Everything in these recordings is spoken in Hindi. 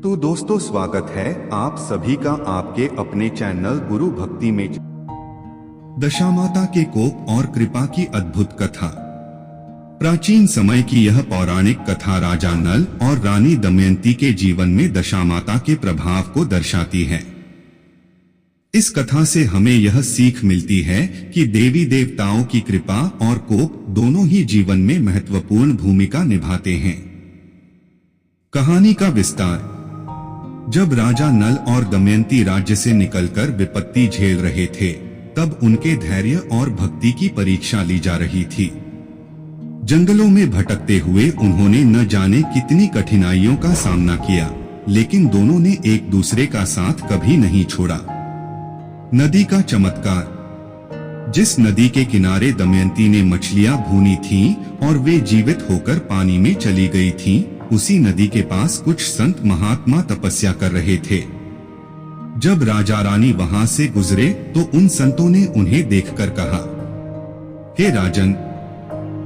तो दोस्तों, स्वागत है आप सभी का आपके अपने चैनल गुरु भक्ति में। दशामाता के कोप और कृपा की अद्भुत कथा। प्राचीन समय की यह पौराणिक कथा राजा नल और रानी दमयंती के जीवन में दशामाता के प्रभाव को दर्शाती है। इस कथा से हमें यह सीख मिलती है कि देवी देवताओं की कृपा और कोप दोनों ही जीवन में महत्वपूर्ण भूमिका निभाते हैं। कहानी का विस्तार। जब राजा नल और दमयंती राज्य से निकलकर विपत्ति झेल रहे थे, तब उनके धैर्य और भक्ति की परीक्षा ली जा रही थी। जंगलों में भटकते हुए उन्होंने न जाने कितनी कठिनाइयों का सामना किया, लेकिन दोनों ने एक दूसरे का साथ कभी नहीं छोड़ा। नदी का चमत्कार। जिस नदी के किनारे दमयंती ने मछलियां भूनी थीं और वे जीवित होकर पानी में चली गई थीं, उसी नदी के पास कुछ संत महात्मा तपस्या कर रहे थे। जब राजा रानी वहां से गुजरे तो उन संतों ने उन्हें देखकर कहा, हे राजन,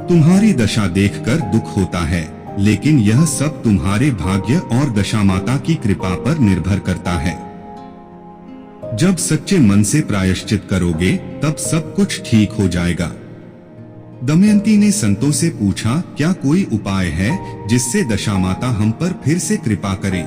तुम्हारी दशा देखकर दुख होता है, लेकिन यह सब तुम्हारे भाग्य और दशामाता की कृपा पर निर्भर करता है। जब सच्चे मन से प्रायश्चित करोगे तब सब कुछ ठीक हो जाएगा। दमयंती ने संतों से पूछा, क्या कोई उपाय है जिससे दशामाता हम पर फिर से कृपा करे?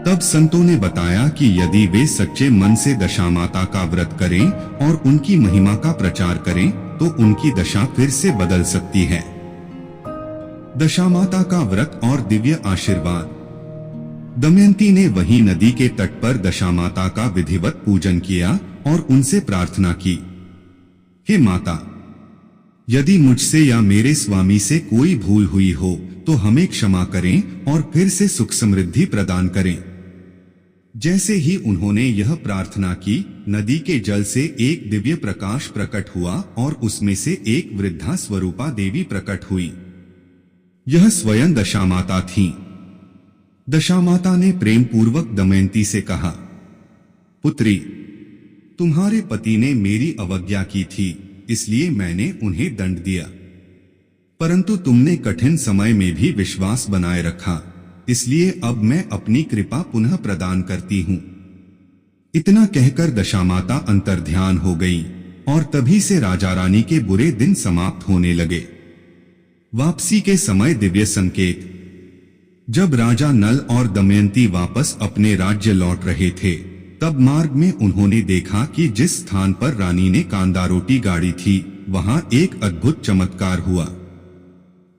तब संतों ने बताया कि यदि वे सच्चे मन से दशामाता का व्रत करें और उनकी महिमा का प्रचार करें तो उनकी दशा फिर से बदल सकती है। दशामाता का व्रत और दिव्य आशीर्वाद। दमयंती ने वहीं नदी के तट पर दशामाता का विधिवत पूजन किया और उनसे प्रार्थना की, हे माता, यदि मुझसे या मेरे स्वामी से कोई भूल हुई हो तो हमें क्षमा करें और फिर से सुख समृद्धि प्रदान करें। जैसे ही उन्होंने यह प्रार्थना की, नदी के जल से एक दिव्य प्रकाश प्रकट हुआ और उसमें से एक वृद्धा स्वरूपा देवी प्रकट हुई। यह स्वयं दशामाता थीं। दशामाता ने प्रेम पूर्वक दमयंती से कहा, पुत्री, तुम्हारे पति ने मेरी अवज्ञा की थी, इसलिए मैंने उन्हें दंड दिया, परंतु तुमने कठिन समय में भी विश्वास बनाए रखा, इसलिए अब मैं अपनी कृपा पुनः प्रदान करती हूँ। इतना कहकर दशामाता अंतर्ध्यान हो गई और तभी से राजा रानी के बुरे दिन समाप्त होने लगे। वापसी के समय दिव्य संकेत। जब राजा नल और दमयंती वापस अपने राज्य लौट रहे थे, तब मार्ग में उन्होंने देखा कि जिस स्थान पर रानी ने कांदा रोटी गाड़ी थी, वहां एक अद्भुत चमत्कार हुआ।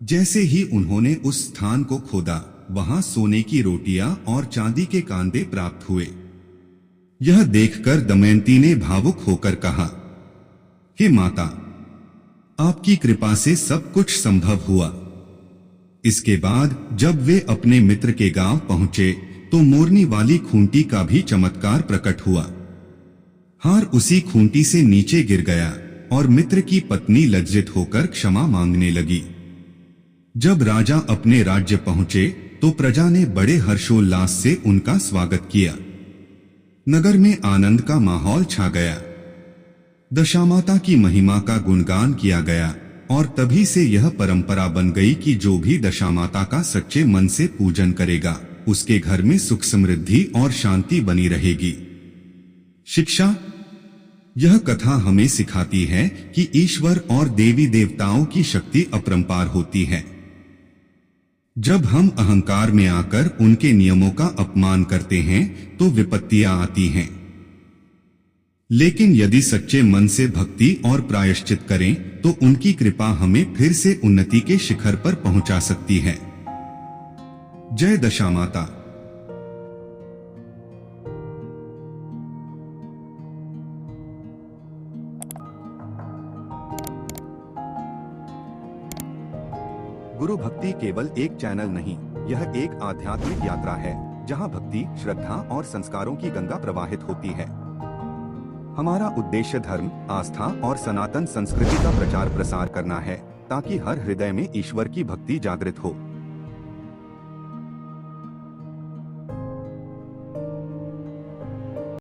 जैसे ही उन्होंने उस स्थान को खोदा, वहां सोने की रोटियां और चांदी के कांदे प्राप्त हुए। यह देखकर दमयंती ने भावुक होकर कहा, हे माता, आपकी कृपा से सब कुछ संभव हुआ। इसके बाद जब वे अपने मित्र के गांव पहुंचे तो मोरनी वाली खूंटी का भी चमत्कार प्रकट हुआ। हार उसी खूंटी से नीचे गिर गया और मित्र की पत्नी लज्जित होकर क्षमा मांगने लगी। जब राजा अपने राज्य पहुंचे तो प्रजा ने बड़े हर्षोल्लास से उनका स्वागत किया। नगर में आनंद का माहौल छा गया। दशामाता की महिमा का गुणगान किया गया और तभी से यह परंपरा बन गई कि जो भी दशामाता का सच्चे मन से पूजन करेगा, उसके घर में सुख समृद्धि और शांति बनी रहेगी। शिक्षा। यह कथा हमें सिखाती है कि ईश्वर और देवी देवताओं की शक्ति अपरंपार होती है। जब हम अहंकार में आकर उनके नियमों का अपमान करते हैं तो विपत्तियां आती हैं, लेकिन यदि सच्चे मन से भक्ति और प्रायश्चित करें तो उनकी कृपा हमें फिर से उन्नति के शिखर पर पहुंचा सकती है। जय दशामाता। गुरु भक्ति केवल एक चैनल नहीं, यह एक आध्यात्मिक यात्रा है जहां भक्ति, श्रद्धा और संस्कारों की गंगा प्रवाहित होती है। हमारा उद्देश्य धर्म, आस्था और सनातन संस्कृति का प्रचार प्रसार करना है, ताकि हर हृदय में ईश्वर की भक्ति जागृत हो।